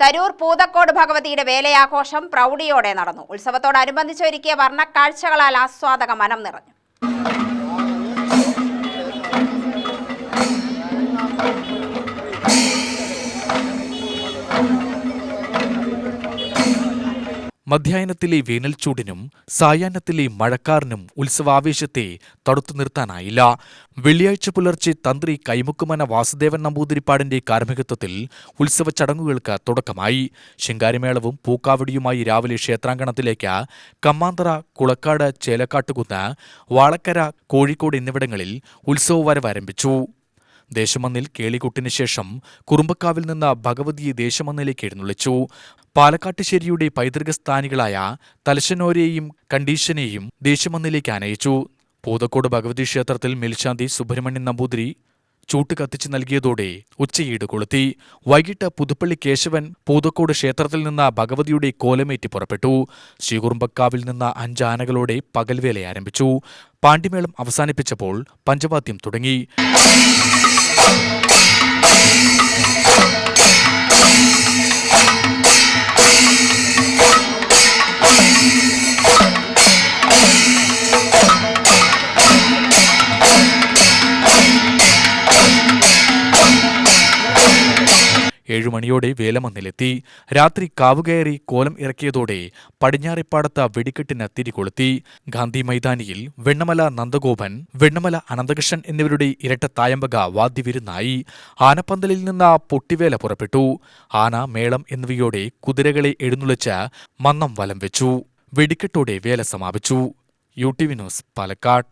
തരൂർ പൂതക്കോട് ഭഗവതിയുടെ വേലയാഘോഷം പ്രൗഢിയോടെ നടന്നു. ഉത്സവത്തോടനുബന്ധിച്ച് ഒരുക്കിയ വർണ്ണക്കാഴ്ചകളാൽ ആസ്വാദക മനം നിറഞ്ഞു. മധ്യാഹ്നത്തിലെ വേനൽച്ചൂടിനും സായാഹ്നത്തിലെ മഴക്കാറിനും ഉത്സവാവേശത്തെ തടുത്തു നിർത്താനായില്ല. വെള്ളിയാഴ്ച പുലർച്ചെ തന്ത്രി കൈമുക്കുമന വാസുദേവൻ നമ്പൂതിരിപ്പാടിന്റെ കാർമ്മികത്വത്തിൽ ഉത്സവ ചടങ്ങുകൾക്ക് തുടക്കമായി. ശിങ്കാരിമേളവും പൂക്കാവടിയുമായി രാവിലെ ക്ഷേത്രാങ്കണത്തിലേക്ക് കമ്മാന്തറ, കുളക്കാട്, ചേലക്കാട്ടുകുന്ന്, വാളക്കര, കോഴിക്കോട് എന്നിവിടങ്ങളിൽ ഉത്സവ വരവ് ആരംഭിച്ചു. ദേശമന്നിൽ കേളികൊട്ടിന് ശേഷം കുറുമ്പക്കാവിൽ നിന്ന് ഭഗവതിയെ ദേശമന്നിലേക്ക് എഴുന്നള്ളിച്ചു. പാലക്കാട്ടുശ്ശേരിയുടെ പൈതൃക സ്ഥാനികളായ തലശനോരെയും കണ്ടീശനെയും ദേശമന്നിലേക്ക് ആനയിച്ചു. പൂതക്കോട് ഭഗവതി ക്ഷേത്രത്തിൽ മേൽശാന്തി സുബ്രഹ്മണ്യൻ നമ്പൂതിരി ചൂട്ട് കത്തിച്ചു നൽകിയതോടെ ഉച്ചയീട് കൊളുത്തി. വൈകിട്ട് പുതുപ്പള്ളി കേശവൻ പൂതക്കോട് ക്ഷേത്രത്തിൽ നിന്ന് ഭഗവതിയുടെ കോലമേറ്റി പുറപ്പെട്ടു. ശ്രീകുറുമ്പക്കാവിൽ നിന്ന് 5 ആനകളോടെ പകൽവേല ആരംഭിച്ചു. പാണ്ടിമേളം അവസാനിപ്പിച്ചപ്പോൾ പഞ്ചവാദ്യം തുടങ്ങി. ഏഴുമണിയോടെ വേലമന്നിലെത്തി. രാത്രി കാവുകയറി കോലം ഇറക്കിയതോടെ പടിഞ്ഞാറേപ്പാടത്ത് വെടിക്കെട്ടിന് തിരികൊളുത്തി. ഗാന്ധി മൈതാനിയിൽ വെണ്ണമല നന്ദഗോപൻ, വെണ്ണമല അനന്തകൃഷ്ണൻ എന്നിവരുടെ ഇരട്ട തായമ്പക വാദ്യവിരുന്നായി. ആനപ്പന്തലിൽ നിന്ന് പൊട്ടിവേല പുറപ്പെട്ടു. ആന, മേളം എന്നിവയോടെ കുതിരകളെ എഴുന്നള്ളിച്ച് മന്നം വലം വെച്ചു. വെടിക്കെട്ടോടെ വേല സമാപിച്ചു. UTV news, Palakkad.